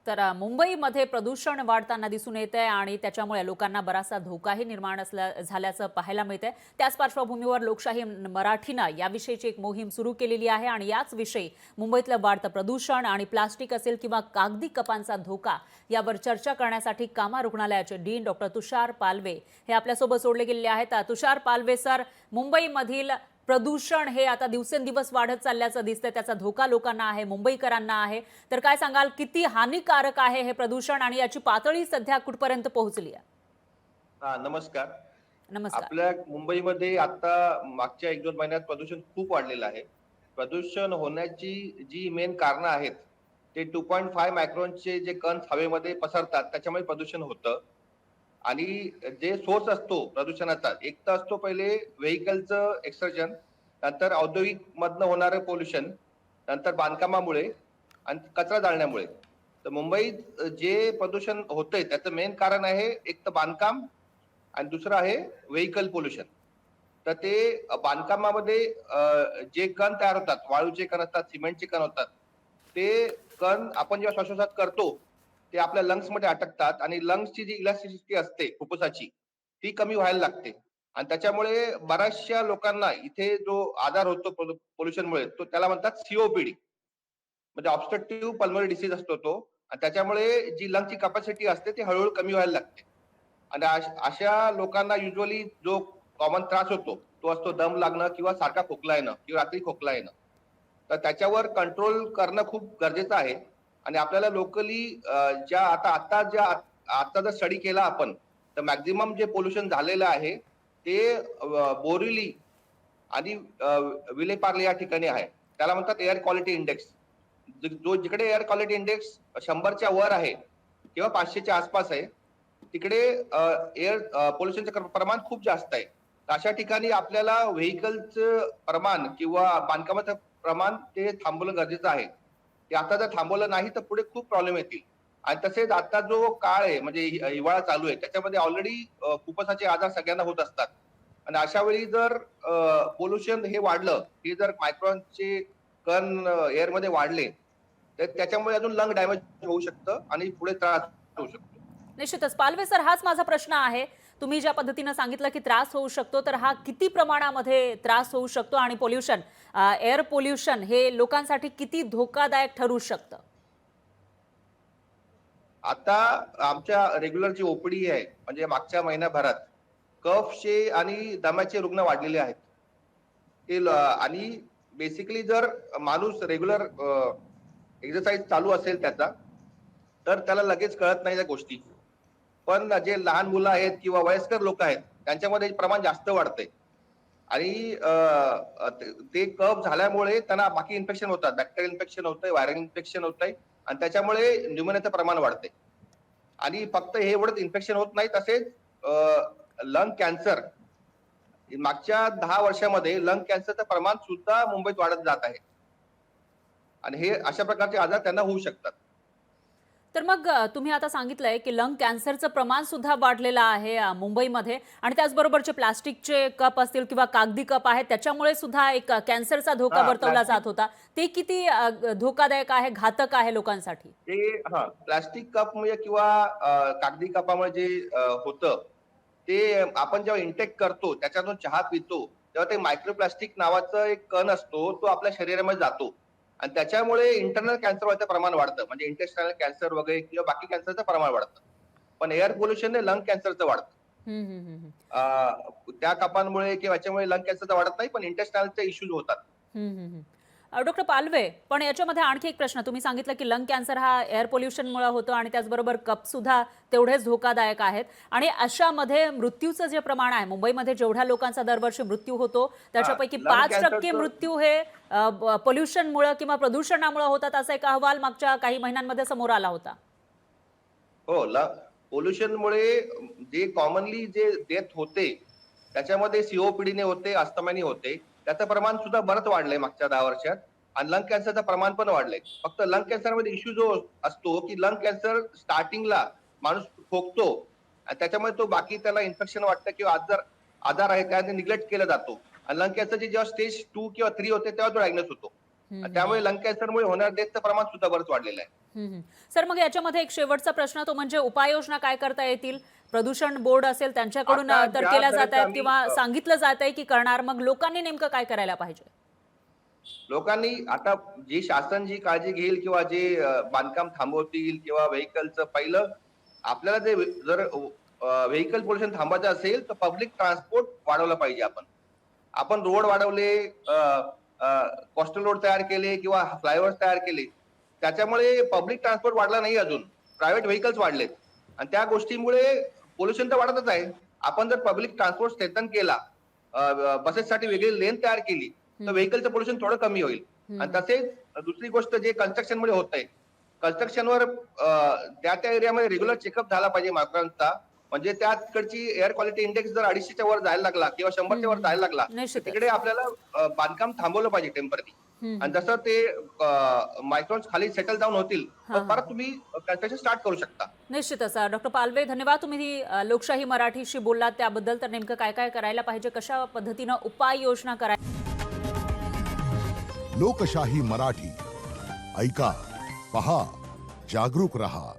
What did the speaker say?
मुंबईमध्ये प्रदूषण वाढताना दिसून येत आहे आणि त्याच्यामुळे लोकांना बराचसा धोकाही निर्माण झाल्याचं पाहायला मिळतंय। त्याच पार्श्वभूमीवर लोकशाही मराठीनं याविषयीची एक मोहीम सुरू केलेली आहे आणि याच विषयी मुंबईतलं वाढतं प्रदूषण आणि प्लास्टिक असेल किंवा कागदी कपांचा धोका यावर चर्चा करण्यासाठी कामा रुग्णालयाचे डीन डॉक्टर तुषार पालवे हे आपल्यासोबत जोडले गेलेले आहेत। तुषार पालवे सर, मुंबईमधील प्रदूषण हे आता दिवसेंदिवस वाढत चालल्याचं दिसतंय, त्याचा धोका लोकांना आहे, मुंबईकरांना आहे। तर काय सांगाल, किती हानिकारक आहे हे प्रदूषण आणि याची पातळी सध्या कुठपर्यंत पोहोचली आहे? नमस्कार. नमस्कार। आपल्या मुंबईमध्ये आता मागच्या 1-2 महिन्यात प्रदूषण खूप वाढलेलं आहे. प्रदूषण होण्याची जी मेन कारणं आहेत, ते 2.5 मायक्रॉनचे जे कण हवेमध्ये पसरतात, त्याच्यामुळे प्रदूषण होतं. आणि जे सोर्स असतो प्रदूषणाचा, एक तर असतो पहिले व्हेइकलचं एक्सर्जन, नंतर औद्योगिक मधनं होणारं पोल्युशन, नंतर बांधकामामुळे आणि कचरा जाळण्यामुळे. तर मुंबईत जे प्रदूषण होतंय त्याचं मेन कारण आहे एक तर बांधकाम आणि दुसरं आहे व्हेइकल पोल्युशन. तर ते बांधकामामध्ये जे कण तयार होतात, वाळूचे कण असतात, सिमेंटचे कण होतात. ते कण आपण जेव्हा श्वासोच्छवास करतो, ते आपल्या लंग्समध्ये अटकतात आणि लंग्सची जी इलॅस्टिसिटी असते फुफ्फुसाची, ती कमी व्हायला लागते. आणि त्याच्यामुळे बऱ्याचशा लोकांना इथे जो आजार होतो पोल्युशनमुळे, तो त्याला म्हणतात सीओपीडी. म्हणजे ऑब्स्ट्रक्टिव्ह पल्मोनरी डिसीज असतो तो. आणि त्याच्यामुळे जी लंगची कॅपॅसिटी असते, ती हळूहळू कमी व्हायला लागते. आणि अशा लोकांना युजली जो कॉमन त्रास होतो तो असतो दम लागणं किंवा सारखा खोकला येणं किंवा रात्री खोकला येणं. तर त्याच्यावर कंट्रोल करणं खूप गरजेचं आहे. आणि आपल्याला लोकली ज्या आता जर स्टडी केला आपण, तर मॅक्झिमम जे पोल्युशन झालेलं आहे ते बोरिवली आणि विलेपार्ले या ठिकाणी आहे. त्याला म्हणतात एअर क्वालिटी इंडेक्स. जो जिकडे एअर क्वालिटी इंडेक्स 100च्या वर आहे किंवा 500च्या आसपास आहे, तिकडे एअर पोल्युशनचं प्रमाण खूप जास्त आहे. तर अशा ठिकाणी आपल्याला व्हेइकलचं प्रमाण किंवा बांधकामाचं प्रमाण ते थांबवणं गरजेचं आहे. ते आता जर थांबवलं नाही तर पुढे खूप प्रॉब्लेम येतील. आणि तसेच आता जो काळ आहे म्हणजे हिवाळा चालू आहे, त्याच्यामध्ये ऑलरेडी फुफ्फुसाचे आजार सगळ्यांना होत असतात. आणि अशा वेळी जर पोल्युशन हे वाढलं, हे जर मायक्रॉनचे कण एअरमध्ये वाढले, तर त्याच्यामुळे अजून लंग डॅमेज होऊ शकतं आणि पुढे त्रास होऊ शकतो. निश्चितच पालवे सर, हाच माझा प्रश्न आहे। तुम्ही ज्या पद्धतीनं सांगितलं की त्रास होऊ शकतो, तर हा किती प्रमाणामध्ये त्रास होऊ शकतो आणि पोल्युशन, एअर पोल्युशन हे लोकांसाठी किती धोकादायक ठरू शकतं? आता आमच्या रेग्युलर जी ओपीडी आहे, म्हणजे मागच्या महिन्याभरात कफचे आणि दम्याचे रुग्ण वाढलेले आहेत. आणि बेसिकली जर माणूस रेग्युलर एक्सरसाइज चालू असेल त्याचा, तर त्याला लगेच कळत नाही त्या गोष्टी. पण जे लहान मुलं आहेत किंवा वयस्कर लोक आहेत, त्यांच्यामध्ये हे प्रमाण जास्त वाढतंय. आणि ते कफ झाल्यामुळे त्यांना बाकी इन्फेक्शन होतात. बॅक्टेरियल इन्फेक्शन होतंय, व्हायरल इन्फेक्शन होतंय आणि त्याच्यामुळे न्यूमोनियाचं प्रमाण वाढतंय. आणि फक्त हे एवढंच इन्फेक्शन होत नाही, तसेच लंग कॅन्सर मागच्या 10 वर्षामध्ये लंग कॅन्सरचं प्रमाण सुद्धा मुंबईत वाढत जात आहे. आणि हे अशा प्रकारचे आजार त्यांना होऊ शकतात. तर मग तुम्ही आता सांगितलंय की लंग कॅन्सरचं प्रमाण सुद्धा वाढलेलं आहे मुंबईमध्ये आणि त्याचबरोबरचे प्लास्टिकचे कप असतील किंवा कागदी कप आहेत, त्याच्यामुळे सुद्धा एक कॅन्सरचा धोका वर्तवला जात प्लास्टिक होता। ते किती धोकादायक आहे, घातक आहे लोकांसाठी? ते प्लास्टिक कपमुळे किंवा कागदी कपामुळे जे होतं, ते आपण जेव्हा इंटेक करतो, त्याच्यातून चहा पितो, तेव्हा ते मायक्रोप्लास्टिक नावाचा एक कण असतो, तो आपल्या शरीरामध्ये जातो. आणि त्याच्यामुळे इंटरनल कॅन्सर व्हायचं प्रमाण वाढतं. म्हणजे इंटेस्टाइनल कॅन्सर वगैरे किंवा बाकी कॅन्सरचं प्रमाण वाढतं. पण एअर पोल्युशनने लंग कॅन्सरचं वाढतं. हं, हं, हं, हं. त्या कपांमुळे किंवा याच्यामुळे लंग कॅन्सरचं वाढत नाही, पण इंटेस्टाइनलचे इश्यूज होतात. हं, हं, हं. डॉक्टर पालवे, पण याच्यामध्ये आणखी एक प्रश्न, तुम्ही सांगितलं की लंग कॅन्सर हा एअर पोल्युशनमुळे होतो आणि त्याचबरोबर कप सुद्धा तेवढेच धोकादायक आहेत आणि अशामध्ये मृत्यूचं जे प्रमाण आहे, मुंबईमध्ये जेवढ्या लोकांचा दरवर्षी मृत्यू होतो हां, त्याच्यापैकी लंग 5% कॅन्सरचं मृत्यू हे पोल्युशनमुळे किंवा प्रदूषणामुळे होतात, असा एक अहवाल मागच्या काही महिन्यांमध्ये समोर आला होता। हो, पोल्युशनमुळे जे कॉमनली जे डेथ होते, त्याच्यामध्ये सीओपीडीने होते, अस्थमाने होते. त्याचं प्रमाण सुद्धा बरंच वाढलंय मागच्या 10 वर्षात. आणि लंग कॅन्सरचं प्रमाण पण वाढलंय. फक्त लंग कॅन्सरमध्ये इश्यू जो असतो, की लंग कॅन्सर स्टार्टिंगला माणूस खोकतो आणि त्याच्यामुळे तो बाकी त्याला इन्फेक्शन वाटतं किंवा आजार आजार आहे काय ते निग्लेक्ट केला जातो. आणि लंग कॅन्सरची जेव्हा स्टेज 2 किंवा 3 होते, तेव्हा तो डायग्नोस होतो. त्यामुळे लंग कॅन्सरमुळे होणाऱ्या डेथचं प्रमाण सुद्धा बरंच वाढलेलं आहे. सर, मग याच्यामध्ये एक शेवटचा प्रश्न तो म्हणजे उपाययोजना काय करता येतील? प्रदूषण बोर्ड असेल त्यांच्याकडून आता तर ज्या केल्या तऱ्हेचं जात आहेत आम्ही, किंवा सांगितलं जात आहे की करणार, मग लोकांनी नेमकं काय करायला पाहिजे? लोकांनी आता जी शासन जी काळजी घेईल किंवा जे बांधकाम थांबवतील किंवा व्हेकलचं पहिलं आपल्याला जे जर व्हेकल पोल्युशन थांबायचं असेल तर पब्लिक ट्रान्सपोर्ट वाढवलं पाहिजे. आपण रोड वाढवले, कोस्टल रोड तयार केले किंवा फ्लायओव्हर तयार केले, त्याच्यामुळे पब्लिक ट्रान्सपोर्ट वाढला नाही, अजून प्रायव्हेट व्हेकल्स वाढलेत आणि त्या गोष्टीमुळे पोल्युशन तर वाढतच आहे. आपण जर पब्लिक ट्रान्सपोर्ट स्ट्रेंथन केला, बसेससाठी वेगळी लेन तयार केली, तर व्हेकलचं पोल्युशन थोडं कमी होईल. आणि तसेच दुसरी गोष्ट जे कन्स्ट्रक्शन मुळे होत आहे, कन्स्ट्रक्शनवर त्या एरियामध्ये रेग्युलर चेकअप झाला पाहिजे मार्गांचा. म्हणजे त्या तिकडची एअर क्वालिटी इंडेक्स जर 250च्या वर जायला लागला किंवा 100च्या वर जायला लागला, तर तिकडे आपल्याला बांधकाम थांबवलं पाहिजे टेम्पररी. आणि जसं ते मायक्रॉन्स खाली सेटल डाऊन होतील, तर परत तुम्ही कन्स्ट्रक्शन स्टार्ट करू शकता. निश्चितच. डॉक्टर पालवे, धन्यवाद. तुम्ही लोकशाही मराठीशी बोललात त्याबद्दल. तर नेमकं काय काय करायला पाहिजे, कशा पद्धतीनं उपाययोजना करायला? लोकशाही मराठी ऐका, पहा, जागरूक रहा.